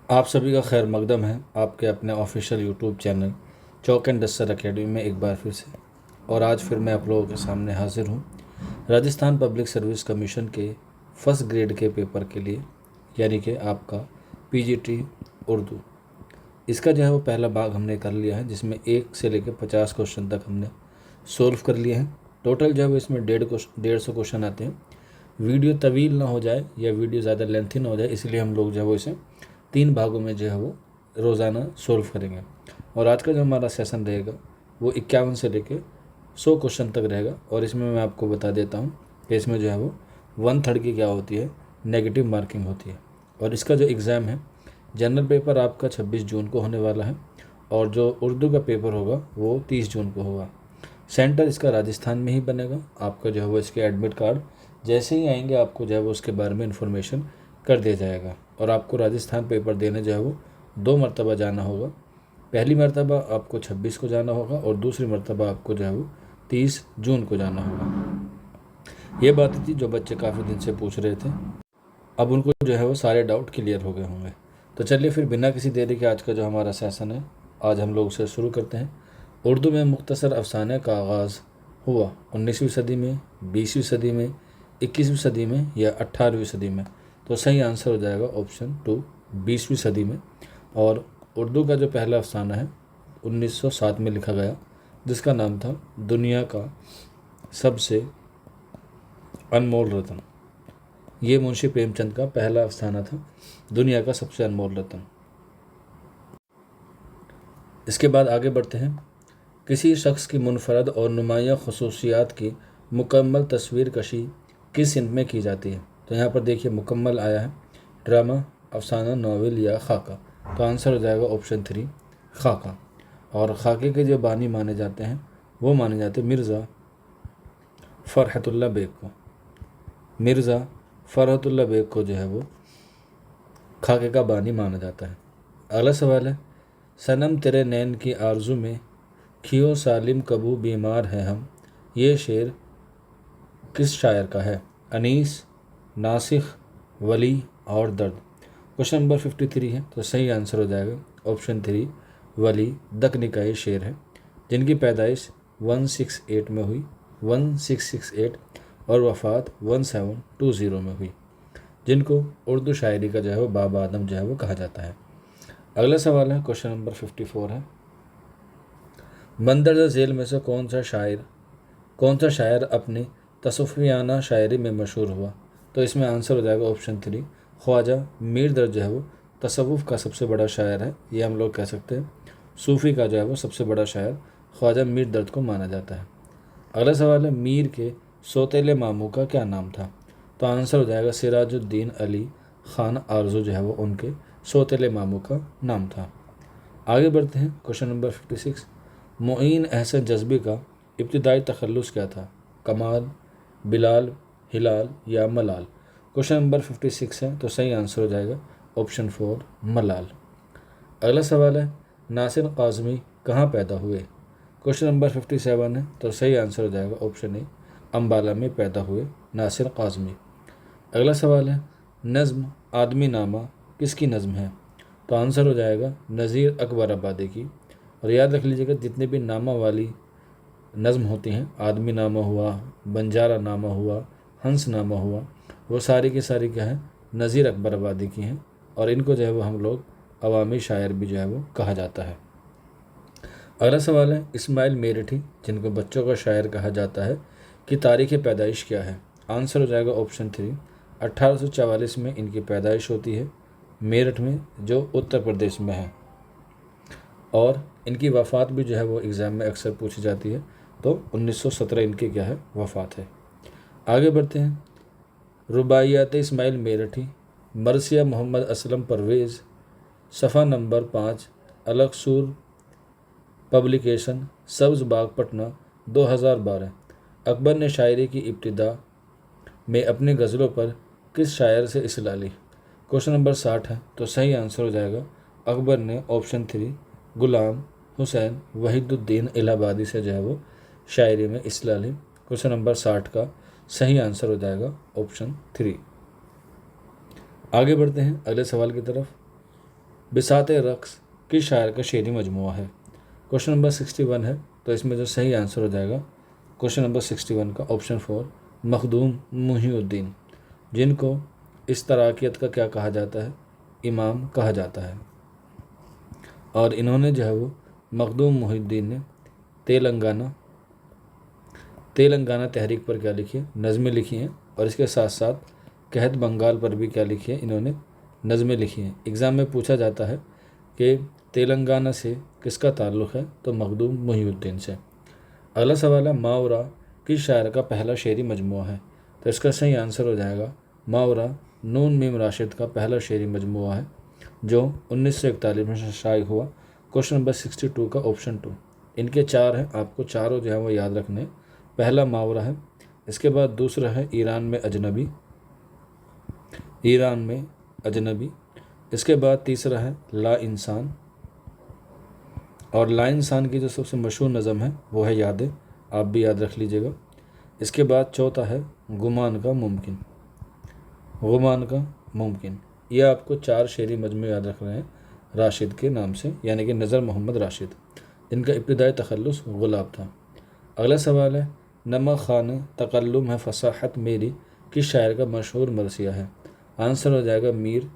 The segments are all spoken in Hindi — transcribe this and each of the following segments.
आप सभी का खैर मकदम है आपके अपने official YouTube channel chalk and duster academy में एक बार फिर से। और आज फिर मैं आप लोगों के सामने हाजिर हूँ राजस्थान पब्लिक सर्विस कमीशन के फर्स्ट ग्रेड के पेपर के लिए, यानी कि आपका पीजीटी उर्दू। इसका जो है वो पहला भाग हमने कर लिया है, जिसमें 1 से लेकर 50 क्वेश्चन तक हमने सोल्व कर लिए हैं। टोटल जो है वो इसमें 150 क्वेश्चन आते हैं। वीडियो तवील ना हो जाए या वीडियो ज़्यादा लेंथी ना हो जाए, इसलिए हम लोग जो है वो इसे 3 भागों में जो है वो रोज़ाना सोल्व करेंगे। और आज का जो हमारा सेशन रहेगा वो 51 से लेके 100 क्वेश्चन तक रहेगा। और इसमें मैं आपको बता देता हूँ कि इसमें जो है वो 1/3 की क्या होती है, नेगेटिव मार्किंग होती है। और इसका जो एग्ज़ाम है, जनरल पेपर आपका 26 जून को होने वाला है और जो उर्दू का पेपर होगा वो 30 जून को होगा। सेंटर इसका राजस्थान में ही बनेगा। आपका जो है वो इसके एडमिट कार्ड जैसे ही आएंगे आपको जो है वो उसके बारे में इन्फॉर्मेशन कर दिया जाएगा। और आपको राजस्थान पेपर देने जो है वो 2 मरतबा जाना होगा। पहली मरतबा आपको 26 को जाना होगा और दूसरी मरतबा आपको जो है वो 30 जून को जाना होगा। ये बात थी जो बच्चे काफ़ी दिन से पूछ रहे थे, अब उनको जो है वो सारे डाउट क्लियर हो गए होंगे। तो चलिए फिर बिना किसी देरी के आज का जो हमारा सेशन है, आज हम लोग उसे शुरू करते हैं। उर्दू में मुख्तसर अफसाने का आगाज़ हुआ 19वीं सदी में, 20वीं सदी में, 21वीं सदी में या 18वीं सदी में। तो सही आंसर हो जाएगा ऑप्शन 2, 20वीं सदी में। और उर्दू का जो पहला अफसाना है 1907 में लिखा गया, जिसका नाम था दुनिया का सबसे अनमोल रत्न। ये मुंशी प्रेमचंद का पहला अफसाना था, दुनिया का सबसे अनमोल रत्न। इसके बाद आगे बढ़ते हैं। किसी शख्स की मुनफरद और नुमाया खसूसियात की मुकम्मल तस्वीर कशी किस सिंध में की जाती है। तो यहाँ पर देखिए मुकम्मल आया है, ड्रामा, अफसाना, नावल या खाका। तो आंसर हो जाएगा ऑप्शन 3, खाका। और खाके के जो बानी माने जाते हैं वो माने जाते हैं मिर्ज़ा फ़रहतुल्लाह बेग को। मिर्ज़ा फ़रहतुल्लाह बेग को जो है वो खाके का बानी माना जाता है। अगला सवाल है, सनम तेरे नैन की आरजू में खियो सालिम कबू बीमार है हम, ये शेर किस शायर का है। अनीस, नासिख, वली और दर्द। क्वेश्चन नंबर 53 है, तो सही आंसर हो जाएगा ऑप्शन 3, वली दक्कनी का ये शेर है, जिनकी पैदाइश 168 में हुई, 1668, और वफ़ात 1720 में हुई, जिनको उर्दू शायरी का जो है वो बाबा आदम जो है वो कहा जाता है। अगला सवाल है, क्वेश्चन नंबर 54 है, मंदरजा झेल में से कौन सा शायर अपनी तसव्वुफियाना शायरी में मशहूर हुआ। तो इसमें आंसर हो जाएगा ऑप्शन 3, ख्वाजा मीर दर्द जो है वो तसव्वुफ़ का सबसे बड़ा शायर है। ये हम लोग कह सकते हैं सूफ़ी का जो है वो सबसे बड़ा शायर ख्वाजा मीर दर्द को माना जाता है। अगला सवाल है, मीर के सौतेले मामू का क्या नाम था। तो आंसर हो जाएगा सिराजुद्दीन अली ख़ान आरजू जो है वो उनके सौतेले मामू का नाम था। आगे बढ़ते हैं, क्वेश्चन नंबर 56, मोइन अहसन जज्बी का इब्तिदाई तखल्लुस क्या था। कमाल, बिलाल, हिलाल या मलाल। क्वेश्चन नंबर 56 है, तो सही आंसर हो जाएगा ऑप्शन 4, मलाल। अगला सवाल है, नासिर काज़मी कहाँ पैदा हुए। क्वेश्चन नंबर 57 है, तो सही आंसर हो जाएगा ऑप्शन ए, अम्बाला में पैदा हुए नासिर काज़मी। अगला सवाल है, नज़्म आदमी नामा किसकी नज़्म है। तो आंसर हो जाएगा नज़ीर अकबर आबादी की। और याद रख लीजिएगा, जितने भी नामा वाली नज़्म होती हैं, आदमी नामा हुआ, बंजारा नामा हुआ, हंस नामा हुआ, वो सारी की सारी क्या है, नज़ीर अकबर आबादी की हैं। और इनको जो है वो हम लोग अवामी शायर भी जो है वो कहा जाता है। अगला सवाल है, इस्माइल मेरठी जिनको बच्चों का शायर कहा जाता है कि तारीख़ पैदाइश क्या है। आंसर हो जाएगा ऑप्शन 3, 1844 में इनकी पैदाइश होती है, मेरठ में जो उत्तर प्रदेश में है। और इनकी वफ़ात भी जो है वो एग्ज़ाम में अक्सर पूछी जाती है, तो 1917 इनकी क्या है, वफ़ात है। आगे बढ़ते हैं, रुबाइयात इस्माइल मेरठी, मरसिया मोहम्मद असलम परवेज़, सफ़ा नंबर 5, अलगसूर पब्लिकेशन, सब्ज़ बाग पटना, 2012। अकबर ने शायरी की इब्तिदा में अपनी गज़लों पर किस शायर से इसला ली। क्वेश्चन नंबर 60 है, तो सही आंसर हो जाएगा अकबर ने ऑप्शन 3, गुलाम हुसैन वहीदुद्दीन इलाहाबादी से जो है वो शायरी में इसला ली। क्वेश्चन नंबर 60 का सही आंसर हो जाएगा ऑप्शन 3। आगे बढ़ते हैं अगले सवाल की तरफ। बिसाते रक्स किस शायर का शेरी मजमूआ है। क्वेश्चन नंबर 61 है, तो इसमें जो सही आंसर हो जाएगा क्वेश्चन नंबर 61 का ऑप्शन 4 मखदूम मुहिउद्दीन, जिनको इस तराकियत का क्या कहा जाता है, इमाम कहा जाता है। और इन्होंने जो है वो मखदूम मुहिउद्दीन ने तेलंगाना तहरीक पर क्या लिखी है, नज़में लिखी हैं। और इसके साथ साथ कहत बंगाल पर भी क्या लिखी है, इन्होंने नज़में लिखी हैं। एग्ज़ाम में पूछा जाता है कि तेलंगाना से किसका ताल्लुक़ है, तो मखदूम मुहिउद्दीन से। अगला सवाल है मावरा किस शायर का पहला शेरी मजमूआ है, तो इसका सही आंसर हो जाएगा मावरा नून मीम राशिद का पहला शेरी मजमूआ है, जो 1941 में शाये हुआ। क्वेश्चन नंबर 62 का ऑप्शन 2। इनके 4 हैं, आपको चारों जो है वो याद रखने। पहला मावरा है, इसके बाद दूसरा है ईरान में अजनबी, इसके बाद तीसरा है ला इंसान, और ला इंसान की जो सबसे मशहूर नज़म है वो है यादें, आप भी याद रख लीजिएगा। इसके बाद चौथा है गुमान का मुमकिन। ये आपको 4 शेरी मजमू याद रख रहे हैं राशिद के नाम से, यानी कि नज़र मोहम्मद राशिद, जिनका इब्तिदाई तखल्लुस गुलाब था। अगला सवाल है नमक खान तकल्लुम है फसाहत मेरी किस शायर का मशहूर मरसिया है। आंसर हो जाएगा मीर।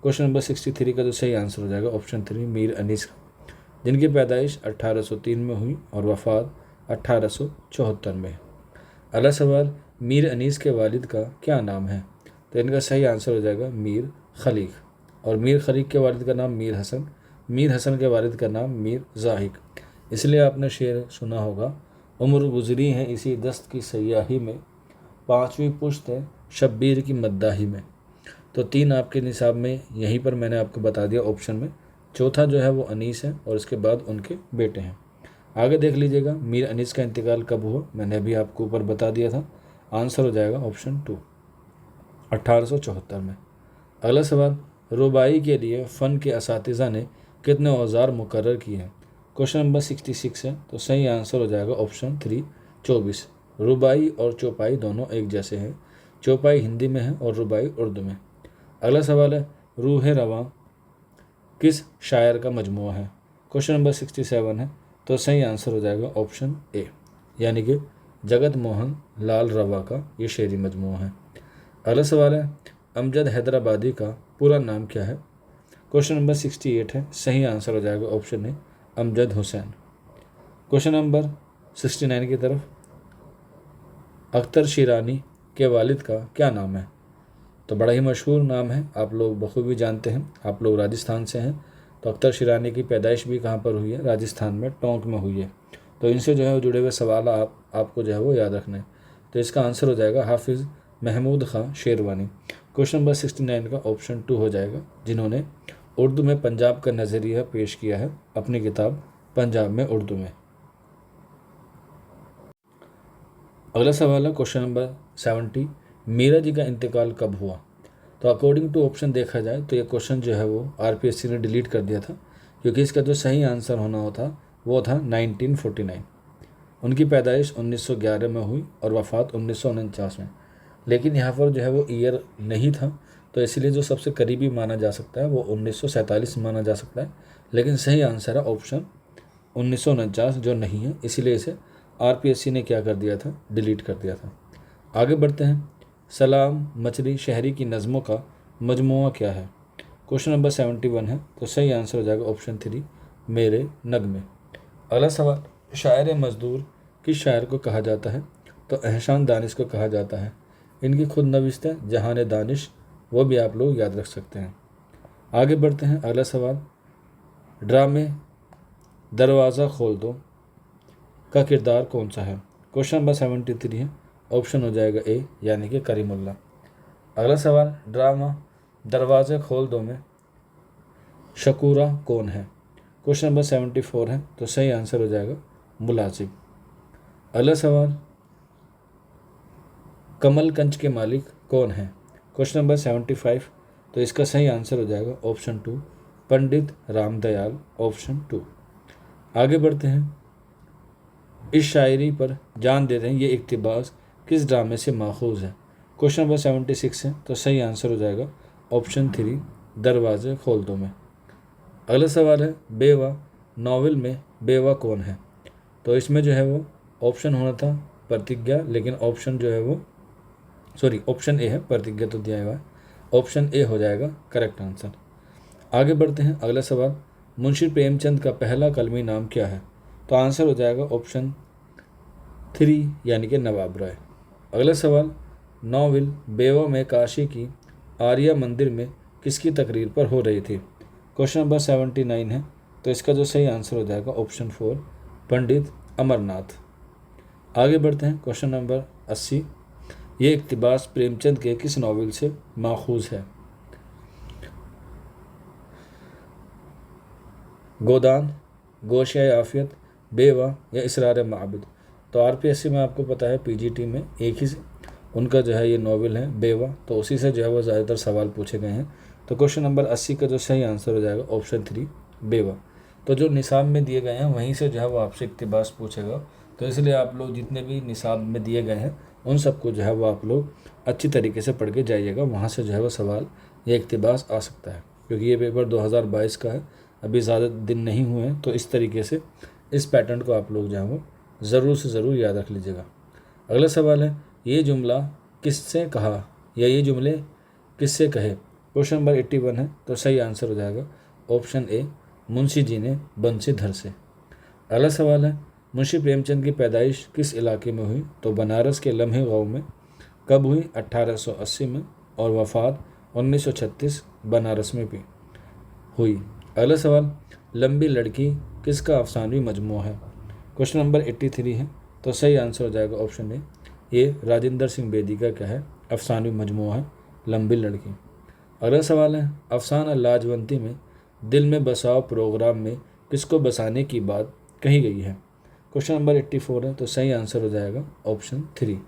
क्वेश्चन नंबर 63 का जो सही आंसर हो जाएगा ऑप्शन 3 मीर अनीस का, जिनकी पैदाइश 1803 में हुई और वफ़ात 1874 में है। अगला सवाल मीर अनीस के वालिद का क्या नाम है, तो इनका सही आंसर हो जाएगा मीर खलीक। और मीर खलीक के वालिद का नाम मीर हसन के वालिद का नाम मीर ज़ाहिक। इसलिए आपने शेर सुना होगा, उम्र गुजरी है इसी दस्त की सयाही में, 5वीं पुश्त है शब्बीर की मद्दाही में। तो 3 आपके निसाब में यहीं पर मैंने आपको बता दिया ऑप्शन में। चौथा जो है वो अनीस है, और इसके बाद उनके बेटे हैं। आगे देख लीजिएगा मीर अनीस का इंतकाल कब हुआ, मैंने अभी आपको ऊपर बता दिया था। आंसर हो जाएगा ऑप्शन 2 1874 में। अगला सवाल रुबाई के लिए फ़न के असातिज़ा ने कितने औज़ार मुकर्रर किए हैं। क्वेश्चन नंबर 66 है, तो सही आंसर हो जाएगा ऑप्शन 3 24। रुबाई और चौपाई दोनों एक जैसे हैं, चौपाई हिंदी में है और रुबाई उर्दू में। अगला सवाल है रूह रवां किस शायर का मजमूआ है। क्वेश्चन नंबर 67 है, तो सही आंसर हो जाएगा ऑप्शन ए, यानी कि जगत मोहन लाल रवा का ये शेरी मजमूआ है। अगला सवाल है अमजद हैदराबादी का पूरा नाम क्या है। क्वेश्चन नंबर 68 है, सही आंसर हो जाएगा option A Amjad Hussain. Question number 69 की तरफ अख्तर शिरानी के वालिद का क्या नाम है, तो बड़ा ही मशहूर नाम है, आप लोग बखूबी जानते हैं, आप लोग राजस्थान से हैं। तो अख्तर शिरानी की पैदाइश भी कहाँ पर हुई है, राजस्थान में टोंक में हुई है। तो इनसे जो है वो जुड़े हुए सवाल आपको जो है वो याद रखना है। तो इसका आंसर हो जाएगा हाफिज़ महमूद खां शेरवानी। क्वेश्चन नंबर 69 का ऑप्शन 2 हो जाएगा, जिन्होंने उर्दू में पंजाब का नज़रिया पेश किया है अपनी किताब पंजाब में उर्दू में। अगला सवाल है क्वेश्चन नंबर 70 मीरा जी का इंतकाल कब हुआ। तो अकॉर्डिंग टू ऑप्शन देखा जाए तो ये क्वेश्चन जो है वो आरपीएससी ने डिलीट कर दिया था, क्योंकि इसका जो सही आंसर होना होता वो था 1949। उनकी पैदाइश 1911 में हुई और वफ़ात 1949 में। लेकिन यहाँ पर जो है वो ईयर नहीं था, तो इसलिए जो सबसे करीबी माना जा सकता है वो 1947 माना जा सकता है। लेकिन सही आंसर है ऑप्शन 1949 जो नहीं है, इसीलिए इसे आरपीएससी ने क्या कर दिया था, डिलीट कर दिया था। आगे बढ़ते हैं सलाम मछली शहरी की नज़मों का मजमूआ क्या है। क्वेश्चन नंबर 71 है, तो सही आंसर हो जाएगा ऑप्शन 3 मेरे नगमे। अगला सवाल शायर मजदूर किस शायर को कहा जाता है, तो एहसान दानिश को कहा जाता है। इनकी खुद नविश्तें जहान दानिश, वो भी आप लोग याद रख सकते हैं। आगे बढ़ते हैं अगला सवाल ड्रामे दरवाज़ा खोल दो का किरदार कौन सा है। क्वेश्चन नंबर 73 है, ऑप्शन हो जाएगा ए यानी कि करीमुल्ला। अगला सवाल ड्रामा दरवाज़े खोल दो में शकूरा कौन है। क्वेश्चन नंबर 74 है, तो सही आंसर हो जाएगा मुलाजिम। अगला सवाल कमल कंच के मालिक कौन है। क्वेश्चन नंबर 75, तो इसका सही आंसर हो जाएगा ऑप्शन 2 पंडित रामदयाल, ऑप्शन 2। आगे बढ़ते हैं इस शायरी पर जान देते हैं ये इक़्तिबास किस ड्रामे से माखूज़ है। क्वेश्चन नंबर 76 है, तो सही आंसर हो जाएगा ऑप्शन 3 दरवाज़े खोल दो में। अगला सवाल है बेवा नॉवेल में बेवा कौन है? तो इसमें जो है वो ऑप्शन होना था प्रतिज्ञा, लेकिन ऑप्शन जो है वो ऑप्शन ए है, प्रतिज्ञा तो दिया हुआ है, ऑप्शन ए हो जाएगा करेक्ट आंसर। आगे बढ़ते हैं। अगला सवाल मुंशी प्रेमचंद का पहला कलमी नाम क्या है? तो आंसर हो जाएगा ऑप्शन 3 यानी कि नवाब राय। अगला सवाल नॉवेल बेवा में काशी की आर्या मंदिर में किसकी तकरीर पर हो रही थी? क्वेश्चन नंबर 79 है, तो इसका जो सही आंसर हो जाएगा ऑप्शन 4 पंडित अमरनाथ। आगे बढ़ते हैं। क्वेश्चन नंबर 80, ये इक़्तिबास प्रेमचंद के किस नॉवेल से माखूज है? गोदान, गोशिया आफियत, बेवा या इसरार माबिद। तो आरपीएससी में आपको पता है पीजीटी में एक ही उनका जो है ये नॉवेल है बेवा, तो उसी से जो है वो ज़्यादातर सवाल पूछे गए हैं। तो क्वेश्चन नंबर 80 का जो सही आंसर हो जाएगा ऑप्शन 3 बेवा। तो जो निसाब में दिए गए हैं वहीं से जो है वो आपसे इक़्तिबास पूछेगा, तो इसलिए आप लोग जितने भी निसाब में दिए गए हैं उन सबको जो है वो आप लोग अच्छी तरीके से पढ़ के जाइएगा, वहाँ से जो है वो सवाल या इक़्तिबास आ सकता है, क्योंकि ये पेपर 2022 का है, अभी ज़्यादा दिन नहीं हुए हैं। तो इस तरीके से इस पैटर्न को आप लोग जो है वो ज़रूर से ज़रूर याद रख लीजिएगा। अगला सवाल है ये जुमला किससे कहा या ये जुमले किससे कहे? क्वेश्चन नंबर 81 है, तो सही आंसर हो जाएगा ऑप्शन ए मुंशी जी ने बंसीधर से। अगला सवाल है मुंशी प्रेमचंद की पैदाइश किस इलाके में हुई? तो बनारस के लम्हे गांव में। कब हुई? 1880 में, और वफ़ात 1936 बनारस में भी हुई। अगला सवाल लंबी लड़की किसका अफसानवी मजमूआ है? क्वेश्चन नंबर 83 है, तो सही आंसर हो जाएगा ऑप्शन ए, ये राजेंद्र सिंह बेदी का क्या है अफसानवी मजमूआ है लंबी लड़की। अगला सवाल है अफसाना लाजवंती में दिल में बसाओ प्रोग्राम में किसको बसाने की बात कही गई है? क्वेश्चन नंबर 84 है, तो सही आंसर हो जाएगा ऑप्शन 3।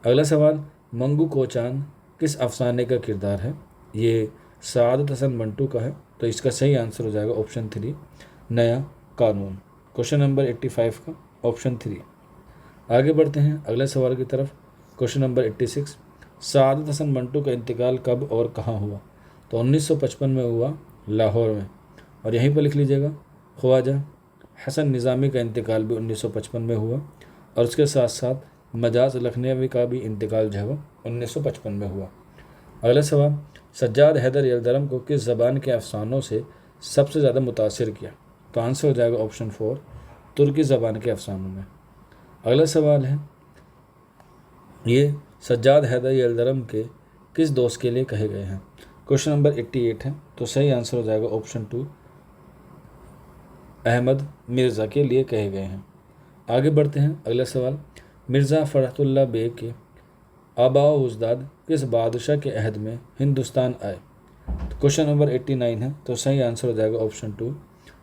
अगला सवाल मंगू कोचान किस अफसाने का किरदार है? ये सादत हसन मंटू का है, तो इसका सही आंसर हो जाएगा ऑप्शन 3 नया कानून। क्वेश्चन नंबर 85 का ऑप्शन 3। आगे बढ़ते हैं अगले सवाल की तरफ। क्वेश्चन नंबर 86 सादत हसन मंटू का इंतकाल कब और कहाँ हुआ? तो 1955 में हुआ लाहौर में, और यहीं पर लिख लीजिएगा। ख्वाजा हसन निज़ामी का इंतकाल भी 1955 में हुआ, और उसके साथ साथ मजाज लखनवी का भी इंतकाल जो है वो 1955 में हुआ। अगला सवाल सज्जाद हैदर यलदरम को किस ज़बान के अफसानों से सबसे ज़्यादा मुतासिर किया? तो आंसर हो जाएगा ऑप्शन 4 तुर्की ज़बान के अफसानों में। अगला सवाल है ये सज्जाद हैदर यलदरम के किस दोस्त के लिए कहे गए हैं? क्वेश्चन नंबर 88 है, तो सही आंसर हो जाएगा ऑप्शन 2 अहमद मिर्ज़ा के लिए कहे गए हैं। आगे बढ़ते हैं। अगला सवाल मिर्ज़ा फ़रहतुल्लाह बेग के आबा व उजदाद किस बादशाह के अहद में हिंदुस्तान आए? तो क्वेश्चन नंबर 89 है, तो सही आंसर हो जाएगा ऑप्शन 2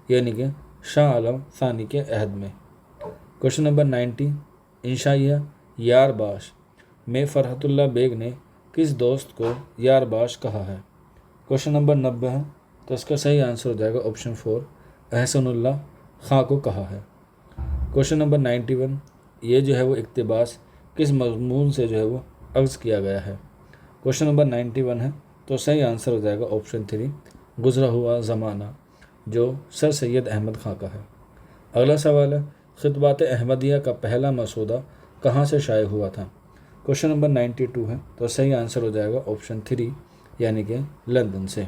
यानी कि शाह आलम सानी के अहद में। क्वेश्चन नंबर 90 इंशाइया यारबाश में फ़रहतुल्लाह बेग ने किस दोस्त को यारबाश कहा है? क्वेश्चन नंबर 90 है, तो इसका सही आंसर हो जाएगा ऑप्शन 4 एहसनुल्लाह खां को कहा है। क्वेश्चन नंबर 91 ये जो है वो इक़्तिबास किस मज़मून से जो है वो अर्ज़ किया गया है? क्वेश्चन नंबर 91 है, तो सही आंसर हो जाएगा ऑप्शन 3 गुज़रा हुआ ज़माना, जो सर सैयद अहमद खां का है। अगला सवाल है ख़ितबात अहमदिया का पहला मसूदा कहाँ से शाये हुआ था? क्वेश्चन नंबर 92 है, तो सही आंसर हो जाएगा ऑप्शन 3 यानी कि लंदन से।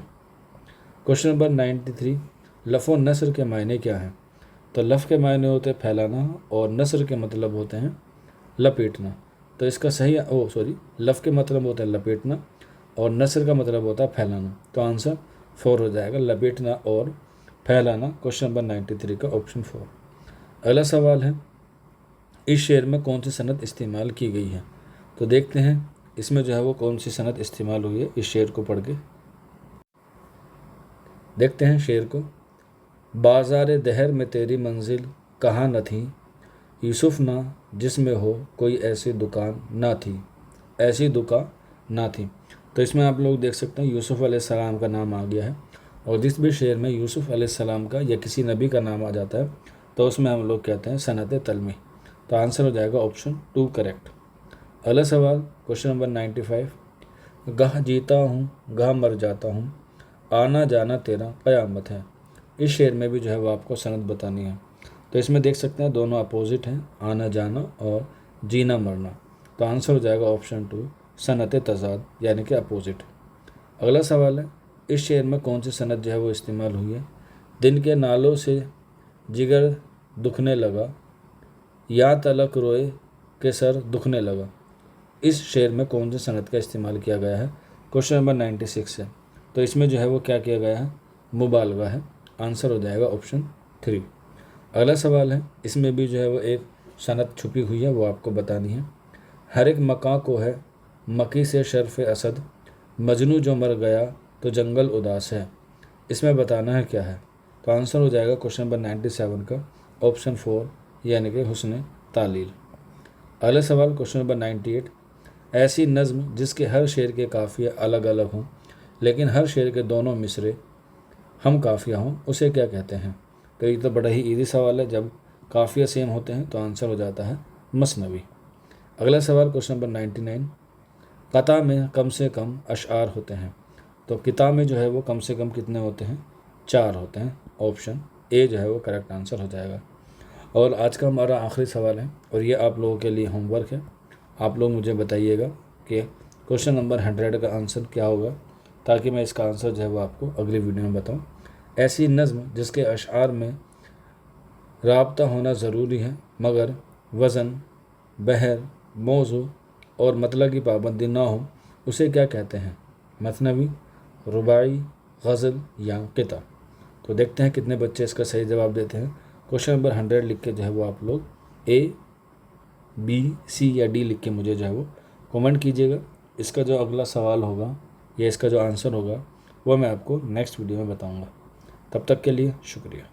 क्वेश्चन नंबर 93 लफ़ व नस्र के मायने क्या हैं? तो लफ़ के मायने होते हैं फैलाना, और नस्र के मतलब होते हैं लपेटना। तो इसका सही लफ़ के मतलब होता है लपेटना, और नस्र का मतलब होता है फैलाना। तो आंसर 4 हो जाएगा लपेटना और फैलाना। क्वेश्चन नंबर 93 का ऑप्शन 4। अगला सवाल है इस शेर में कौन सी सनद इस्तेमाल की गई है? तो देखते हैं इसमें जो है वो कौन सी सनद इस्तेमाल हुई है। इस शेर को पढ़ के देखते हैं शेर को। बाज़ार दहर में तेरी मंजिल कहाँ न थी, यूसुफ ना जिसमें हो कोई ऐसी दुकान ना थी, ऐसी दुकान ना थी। तो इसमें आप लोग देख सकते हैं यूसुफ अलैहिस्सलाम का नाम आ गया है, और जिस भी शेर में यूसुफ अलैहिस्सलाम का या किसी नबी का नाम आ जाता है तो उसमें हम लोग कहते हैं सनत तलमी। तो आंसर हो जाएगा ऑप्शन 2 करेक्ट। अगला सवाल क्वेश्चन नंबर 95 गाह जीता हूँ गाह मर जाता हूँ, आना जाना तेरा क़यामत है। इस शेर में भी जो है वो आपको सनद बतानी है। तो इसमें देख सकते हैं दोनों अपोजिट हैं, आना जाना और जीना मरना। तो आंसर हो जाएगा ऑप्शन 2 सनत तज़ाद यानी कि अपोजिट। अगला सवाल है, इस शेर में कौन सी सनत जो है वो इस्तेमाल हुई है? दिन के नालों से जिगर दुखने लगा, या तलक रोए के सर दुखने लगा। इस शेर में कौन सी सनत का इस्तेमाल किया गया है? क्वेश्चन नंबर 96 है। तो इसमें जो है वो क्या किया गया है? मुबालगा है। आंसर हो जाएगा ऑप्शन 3। अगला सवाल है, इसमें भी जो है वो एक सनत छुपी हुई है, वो आपको बतानी है। हर एक मकां को है मकी से शर्फ असद, मजनू जो मर गया तो जंगल उदास है। इसमें बताना है क्या है? तो आंसर हो जाएगा क्वेश्चन नंबर 97 का ऑप्शन 4 यानी कि हुस्न तालील। अगला सवाल क्वेश्चन नंबर 98, ऐसी नज़्म जिसके हर शेर के काफ़िए अलग अलग हों लेकिन हर शेर के दोनों मिसरे हम काफ़िया हों, उसे क्या कहते हैं? तो ये तो बड़ा ही ईजी सवाल है, जब काफ़िया सेम होते हैं तो आंसर हो जाता है मसनवी। अगला सवाल क्वेश्चन नंबर 99, कता में कम से कम अशआर होते हैं। तो किताब में जो है वो कम से कम कितने होते हैं? 4 होते हैं। ऑप्शन ए जो है वो करेक्ट आंसर हो जाएगा। और आज का हमारा आखिरी सवाल है और ये आप लोगों के लिए होमवर्क है। आप लोग मुझे बताइएगा कि क्वेश्चन नंबर 100 का आंसर क्या होगा, ताकि मैं इसका आंसर जो है वो आपको अगली वीडियो में बताऊं। ऐसी नज़्म जिसके अशआर में राब्ता होना ज़रूरी है मगर वज़न, बहर, मौजू और मतलब की पाबंदी ना हो, उसे क्या कहते हैं? मसनवी, रुबाई, गज़ल या किता? तो देखते हैं कितने बच्चे इसका सही जवाब देते हैं। क्वेश्चन नंबर 100 लिख के जो है वो आप लोग ए, बी, सी या डी लिख के मुझे जो है वो कमेंट कीजिएगा। इसका जो अगला सवाल होगा या इसका जो आंसर होगा वो मैं आपको नेक्स्ट वीडियो में बताऊंगा। तब तक के लिए शुक्रिया।